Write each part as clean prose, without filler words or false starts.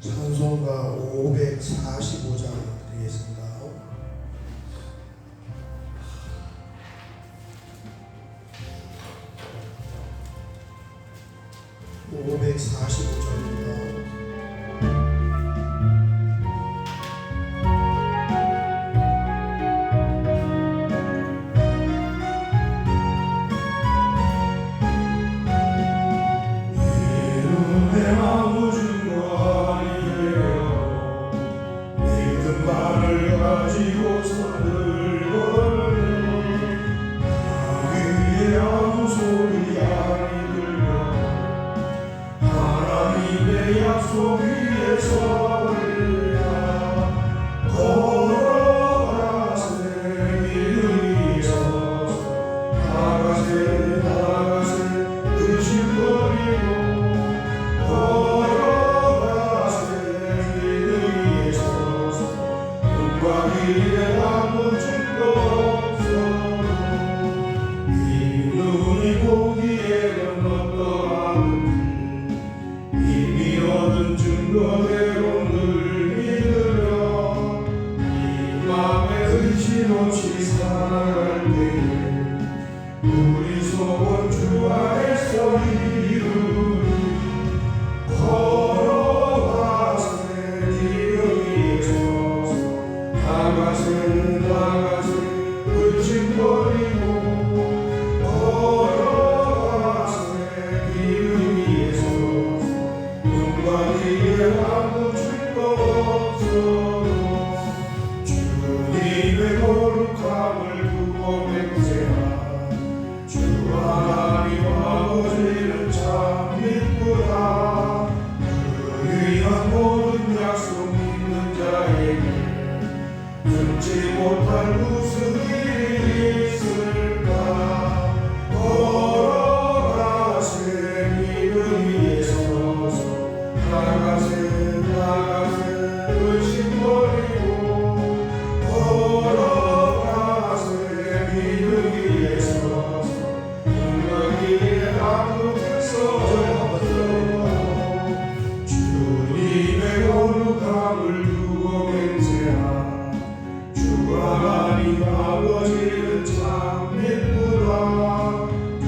찬송가 545장 드리겠습니다. 545장입니다. 약속 위에서 걸어가세 믿음이 있어서 나가세 의심버리고 걸어가세 믿음이 있어서 눈과 귀에 아무 증거 없어 이 눈이 보기에는 어떠하든지 이미 얻은 증거대로 늘 믿으며 이 맘에 의심 없이 살아갈 때에 우리 소원 주 안에서 이루리 걸어가세 기름이 있어서 나가세 의심 버리고 걸어가세 기름이 있어서 눈과기에 아무 증거 없어도 주님의 거룩함을 두고 맹세하 주 하나님 아버지는 참 믿구나 그 위한 모든 약속 믿는 자에게 능치 못할 무슨 일이 있을까 걸어가세 믿음이 있어서 나가세 의심 버리고 걸어가세 믿음이 있어서 눈가기에 아무 뜻 없어 주님의 거룩함을 두고 맹세하 주 하나님 아버지는 참 믿구나 그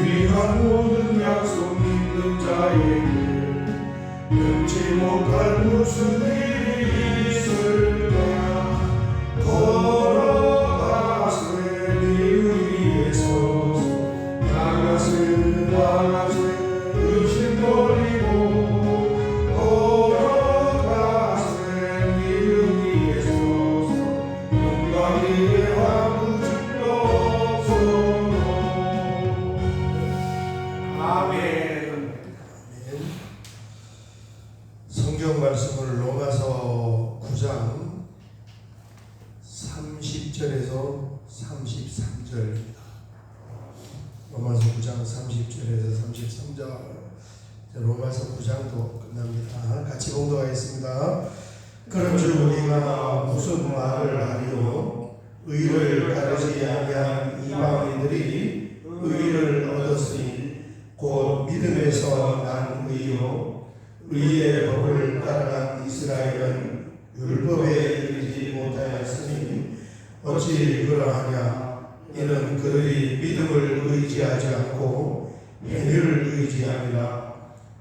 위한 모든 약속 믿는 자에게 능치 못할 무슨 일이 있을까 걸어가세 믿음이 있어서 나가세 의심 버리고 걸어가세 믿음이 있어서 눈과 귀에 아무 증거 없어도 아멘. 성경 말씀을 로마서 9장 30절에서 33절입니다. 로마서 9장 30절에서 33절. 로마서 9장도 끝납니다. 같이 봉독하겠습니다. 그런즉 우리가 무슨 말을 하리요? 의를 가르지 아니한 이방인들이 의를 얻었으니 곧 믿음에서 난 의요 의의 법을 따라간 이스라엘은 율법에 이르지 못하였으니 어찌 그러하냐 이는 그들이 믿음을 의지하지 않고 행위를 의지함이라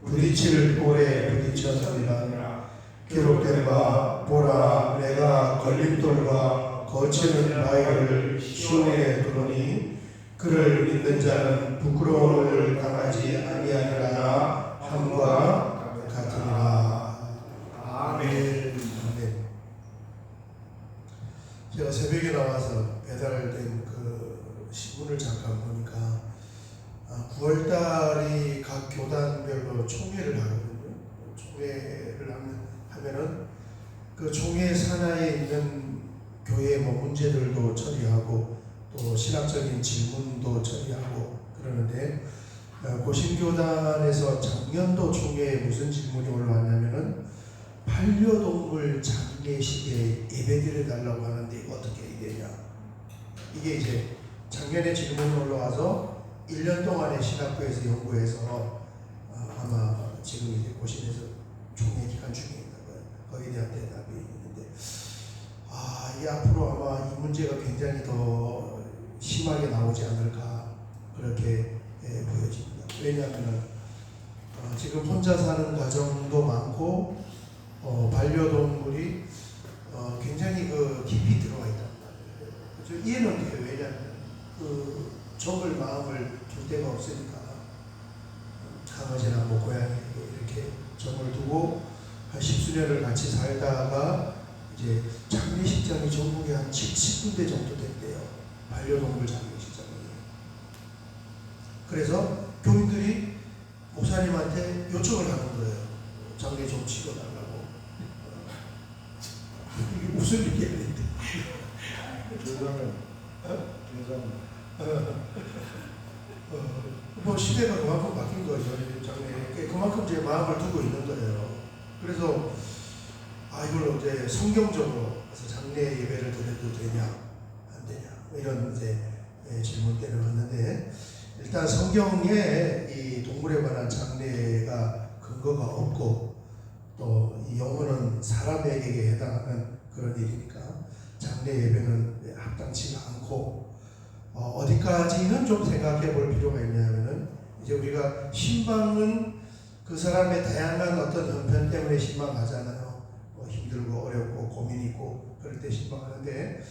부딪힐 돌에 부딪혔느니라 기록된 바 보라 내가 걸림돌과 거치는 바위를 시온에 두노니 그를 믿는 자는 부끄러움을 당하지 아니하리라 함과 같으니라. 아멘. 아멘. 제가 새벽에 나와서 배달된 그 신문을 잠깐 보니까 9월달이 각 교단별로 총회를 하거든요. 총회를 하면은 그 총회 산하에 있는 교회의 문제들도 처리하고 또 신학적인 질문도 처리하고 그러는데 고신교단에서 작년도 총회에 무슨 질문이 올라왔냐면은 반려동물 장례식에 예배드려 달라고 하는데 어떻게 해야 되냐. 이게 이제 작년에 질문이 올라와서 1년 동안에 신학부에서 연구해서 아마 지금 이제 고신에서 총회 기간 중에 있는 거예요. 거기에 대한 대답이 있는데 이게 앞으로 아마 이 문제가 굉장히 더 심하게 나오지 않을까 그렇게 보여집니다. 왜냐하면 지금 혼자 사는 가정도 많고 반려동물이 굉장히 깊이 들어와 있단 말이에요. 그래서 이해는 돼요. 왜냐하면 적을 마음을 둘 데가 없으니까 강아지나 뭐 고양이 이렇게 적을 두고 한 10수년을 같이 살다가 이제 장례식장이 전국에 한 70군데 정도 된대요. 반려동물 장례식장이. 그래서 교인들이 목사님한테 요청을 하는 거예요. 장례 좀 치러달라고. 이게 무슨 일이 아닌데. 뭐 시대가 그만큼 바뀐 거죠. 장례. 그만큼 제 마음을 두고 있는 거예요. 그래서 이걸 이제 성경적으로 그래서 장례 예배를 드려도 되냐 안 되냐 이런 이제 질문대로 왔는데 일단 성경에 이 동물에 관한 장례가 근거가 없고 또 이 영혼은 사람에게 해당하는 그런 일이니까 장례 예배는 합당치가 않고 어디까지는 좀 생각해 볼 필요가 있냐면은 이제 우리가 신방은 그 사람의 다양한 어떤 형편 때문에 신방하잖아요. 힘들고 어렵고 고민이 있고 그럴 때 신방하는데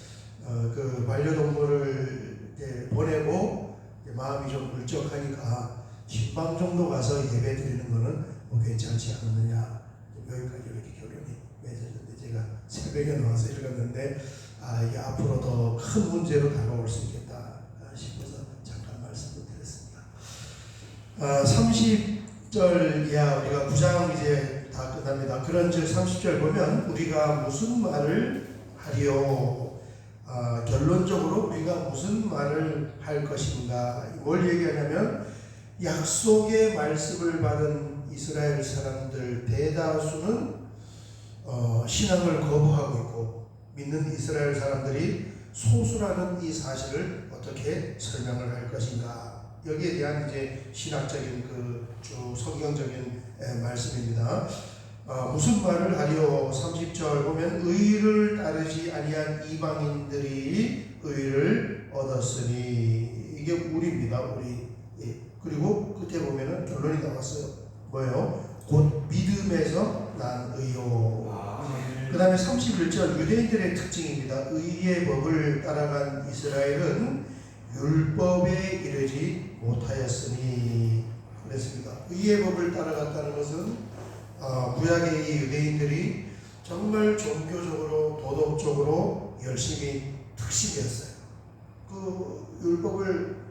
그 반려동물을 이제 보내고 이제 마음이 좀 울적하니까 신방 정도 가서 예배 드리는 거는 뭐 괜찮지 않느냐 여기까지 이렇게 결론이 맺어졌는데 제가 새벽에 나와서 읽었는데 이게 앞으로 더 큰 문제로 다가올 수 있겠다 싶어서 잠깐 말씀을 드렸습니다. 30절 이하 우리가 9장 이제 다 끝납니다. 그런즉 30절 보면 우리가 무슨 말을 하리요? 결론적으로 우리가 무슨 말을 할 것인가? 뭘 얘기하냐면 약속의 말씀을 받은 이스라엘 사람들 대다수는 신앙을 거부하고 있고 믿는 이스라엘 사람들이 소수라는 이 사실을 어떻게 설명을 할 것인가? 여기에 대한 이제 신학적인 주 성경적인 말씀입니다. 무슨 말을 하리요? 30절 보면 의를 따르지 아니한 이방인들이 의를 얻었으니 이게 우리입니다. 우리. 그리고 끝에 보면은 결론이 나왔어요. 뭐예요? 곧 믿음에서 난 의요. 그 다음에 31절 유대인들의 특징입니다. 의의 법을 따라간 이스라엘은 율법에 이르지 못하였으니 그랬습니다. 의의 법을 따라갔다는 것은 구약의 이 유대인들이 정말 종교적으로 도덕적으로 열심히 특심이었어요. 그 율법을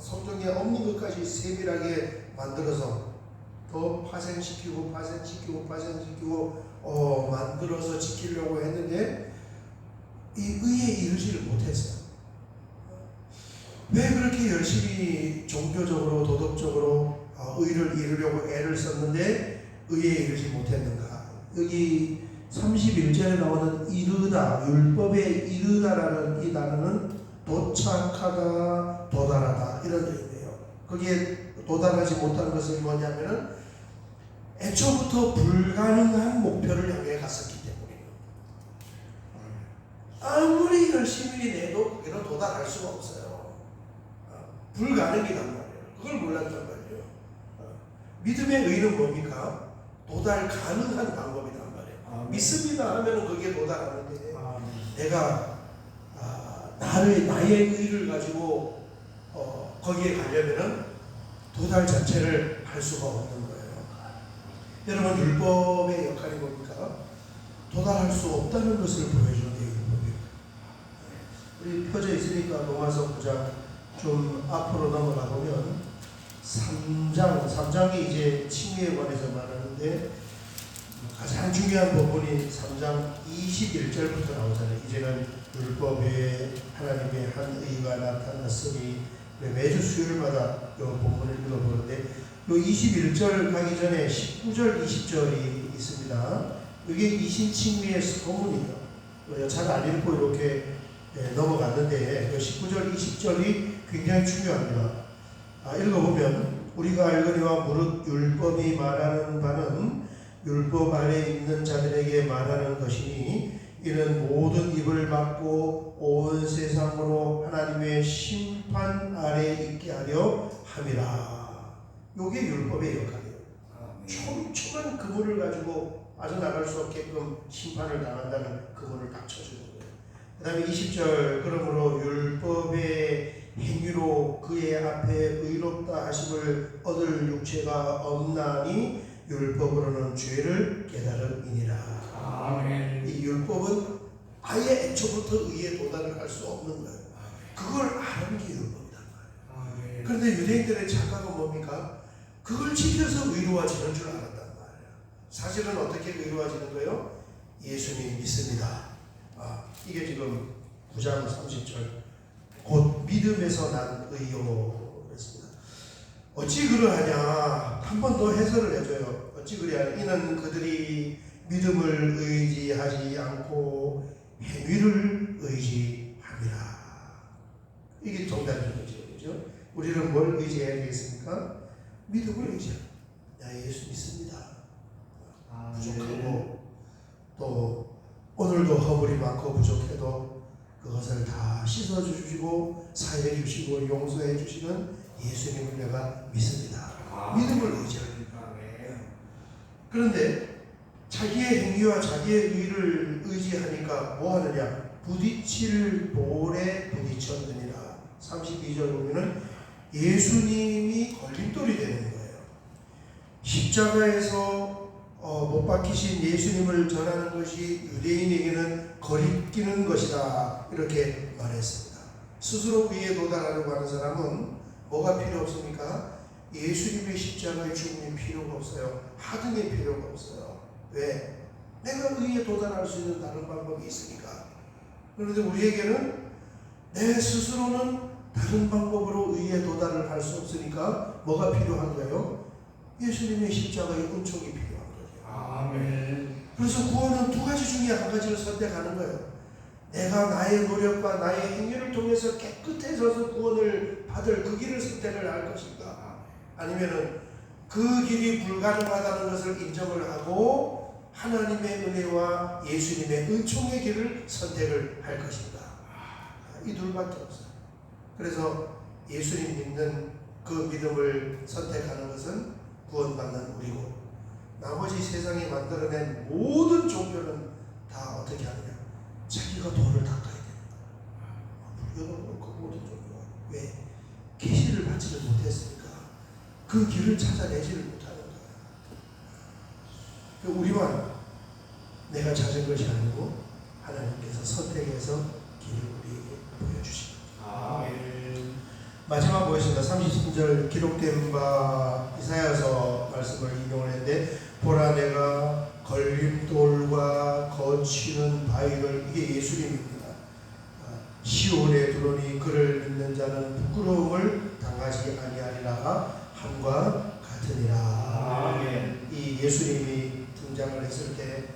성경에 없는 것까지 세밀하게 만들어서 더 파생시키고 만들어서 지키려고 했는데 이 의에 이르지를 못했어요. 왜 그렇게 열심히 종교적으로 도덕적으로 의를 이루려고 애를 썼는데 의에 이르지 못했는가? 여기 31절에 나오는 이르다, 율법에 이르다라는 이 단어는 도착하다, 도달하다 이런 의미예요. 거기에 도달하지 못한 것은 뭐냐면은 애초부터 불가능한 목표를 향해 갔었기 때문이에요. 아무리 열심히 내도 거기는 도달할 수가 없어요. 불가능이란 말이에요. 그걸 몰랐단 말이에요. 믿음의 의는 뭡니까? 도달 가능한 방법이란 말이에요. 믿습니다 하면은 거기에 도달하는데 내가 나의 의를 가지고 거기에 가려면은 도달 자체를 할 수가 없는 거예요. 여러분 율법의 역할이 뭡니까? 도달할 수 없다는 것을 보여주는 게 율법이에요. 우리 펴져 있으니까 로마서 9장 좀 앞으로 넘어가 보면 3장이 이제 칭의에 관해서 말하는데 가장 중요한 부분이 3장 21절부터 나오잖아요. 이제는 율법에 하나님의 한 의가 나타났으니 매주 수요일마다 이 본문을 읽어보는데 이 21절 가기 전에 19절 20절이 있습니다. 이게 이신칭의의 서문이에요. 잘 안 읽고 이렇게 넘어갔는데 19절 20절이 굉장히 중요합니다. 읽어보면 우리가 알거니와 무릇 율법이 말하는 바는 율법 아래 있는 자들에게 말하는 것이니 이는 모든 입을 막고 온 세상으로 하나님의 심판 아래 있게 하려 함이라. 요게 율법의 역할이에요. 촘촘한 그물을 가지고 빠져나갈 수 없게끔 심판을 당한다는 그물을 딱 쳐주는 거예요. 그 다음에 20절 그러므로 율법의 행위로 그의 앞에 의롭다 하심을 얻을 육체가 없나니 율법으로는 죄를 깨달음이니라. 아멘. 이 율법은 아예 애초부터 의에 도달을 할 수 없는 거예요. 그걸 아는 게 율법이란 말이에요. 그런데 유대인들의 착각은 뭡니까? 그걸 지켜서 의로워지는 줄 알았단 말이에요. 사실은 어떻게 의로워지는 거예요? 예수님 믿습니다. 이게 지금 9장 30절 곧 믿음에서 난 의요 그랬습니다. 어찌 그러하냐? 한 번 더 해설을 해줘요. 어찌 그러하냐? 이는 그들이 믿음을 의지하지 않고 행위를 의지함이라. 이게 정답인 거죠. 그죠? 우리는 뭘 의지해야 되겠습니까? 믿음을 의지합니다. 나 예수 믿습니다. 부족하고 또 오늘도 허물이 많고 부족해도 그것을 다 씻어주시고 사해 주시고 용서해 주시는 예수님을 내가 믿습니다. 믿음을 의지합니다. 그런데 자기의 행위와 자기의 의를 의지하니까 뭐 하느냐? 부딪힐 돌에 부딪혔느니라. 32절 보면은 예수님이 걸림돌이 되는 거예요. 십자가에서 못 박히신 예수님을 전하는 것이 유대인에게는 거리끼는 것이다. 이렇게 말했습니다. 스스로 위에 도달하려고 하는 사람은 뭐가 필요 없습니까? 예수님의 십자가의 죽음이 필요가 없어요. 하등의 필요가 없어요. 왜? 내가 의에 도달할 수 있는 다른 방법이 있으니까. 그런데 우리에게는 내 스스로는 다른 방법으로 의에 도달을 할 수 없으니까 뭐가 필요한 거예요? 예수님의 십자가의 은총이 필요한 거죠. 아멘. 그래서 구원은 두 가지 중에 한 가지를 선택하는 거예요. 내가 나의 노력과 나의 행위를 통해서 깨끗해져서 구원을 받을 그 길을 선택을 할 것인가, 아니면은 그 길이 불가능하다는 것을 인정을 하고 하나님의 은혜와 예수님의 은총의 길을 선택을 할 것인가. 이 둘밖에 없어요. 그래서 예수님 믿는 그 믿음을 선택하는 것은 구원받는 우리고, 나머지 세상이 만들어낸 모든 종교는 다 어떻게 하느냐? 자기가 돌을 닦아야 됩니다. 불교도 그렇고 모든 종교가. 왜? 계시를 받지를 못했으니까 그 길을 찾아내지를 못하는 거예요. 우리만 내가 찾은 것이 아니고 하나님께서 선택해서 길을 우리에게 보여주십니다. 아멘. 마지막 보겠습니다. 33절 기록된 바 이사야서 말씀을 인용을 했는데, 보라 내가 걸림돌과 거치는 바위를, 이게 예수님입니다. 시온에 두르니 그를 믿는 자는 부끄러움을 당하지 아니하리라 함과 같으니라. 아멘. 이 예수님이 등장을 했을 때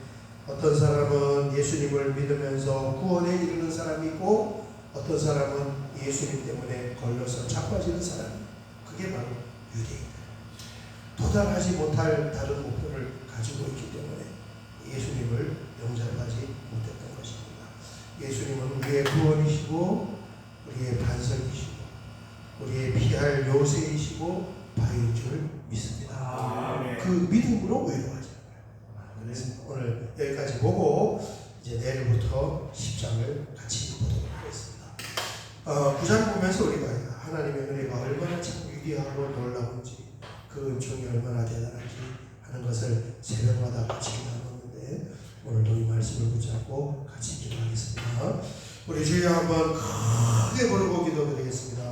어떤 사람은 예수님을 믿으면서 구원에 이르는 사람이 있고, 어떤 사람은 예수님 때문에 걸려서 자빠지는 사람, 그게 바로 유대인들. 도달하지 못할 다른 목표를 가지고 있기 때문에 예수님을 영접하지 못했던 것입니다. 예수님은 우리의 구원이시고 우리의 반석이시고 우리의 피할 요새이시고 바위인 줄 믿습니다. 아멘. 그 믿음으로 의로워지는 거예요. 그래서 오늘 여기까지 보고 이제 내일부터 10장을 같이 보도록 하겠습니다. 9장 보면서 우리가 하나님의 은혜가 얼마나 참 위대하고 놀라운지, 그 은총이 얼마나 대단한지 하는 것을 새벽마다 같이 나눴는데, 오늘도 이 말씀을 붙잡고 같이 기도하겠습니다. 우리 주여 한번 크게 부르고 기도드리겠습니다.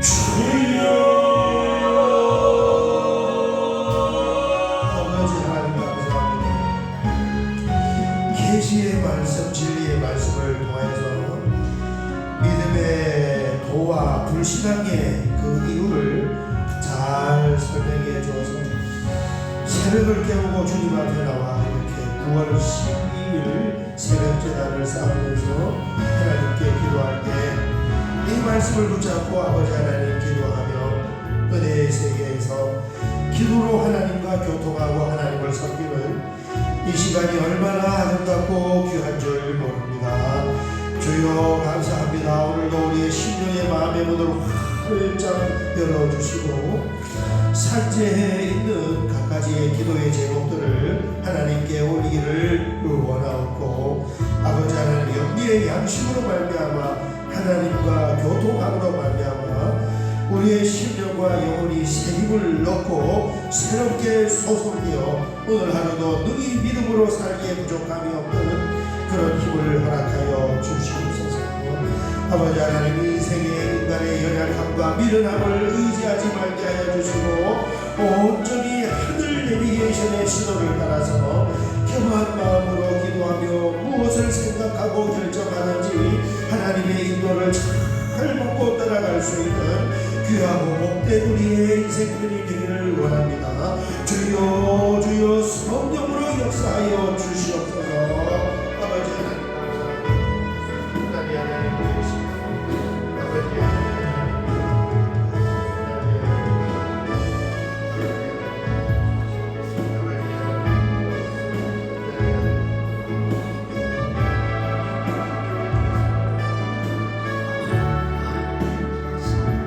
주여. 아버지 하나님 감사합니다. 계시의 말씀, 진리의 말씀을 통해서 믿음의 도와 불신앙의 그 이유를 잘 설명해 주어서 새벽을 깨우고 주님 앞에 나와 이렇게 9월 12일 새벽 제단을 쌓으면서 하나님께 기도할 때 이 말씀을 붙잡고 아버지 하나님 기도하며 은혜의 세계에서 기도로 하나님과 교통하고 하나님을 섬기는 이 시간이 얼마나 아름답고 귀한 줄 모릅니다. 주여 감사합니다. 오늘도 우리의 심령의 마음의 문을 활짝 열어주시고 산재에 있는 각가지의 기도의 제목들을 하나님께 올리기를 원하옵고 아버지 하나님 영리의 양심으로 말미암아 하나님과 교통함으로 말미암아 우리의 심령과 영혼이 새 힘을 얻고 새롭게 소송되어 오늘 하루도 능히 믿음으로 살기에 부족함이 없는 그런 힘을 허락하여 주시옵소서. 아버지 하나님 인생의 인간의 연약함과 미련함을 의지하지 말게 하여 주시고 온전히 하늘 내비게이션의 신호를 따라서 겸한 마음으로 기도하며 무엇을 생각하고 결정하는지 하나님의 인도를 잘 먹고 따라갈 수 있는 귀하고 복된 우리의 인생들이 되기를 원합니다. 주여 주여 성령으로 역사하여 주시옵소서.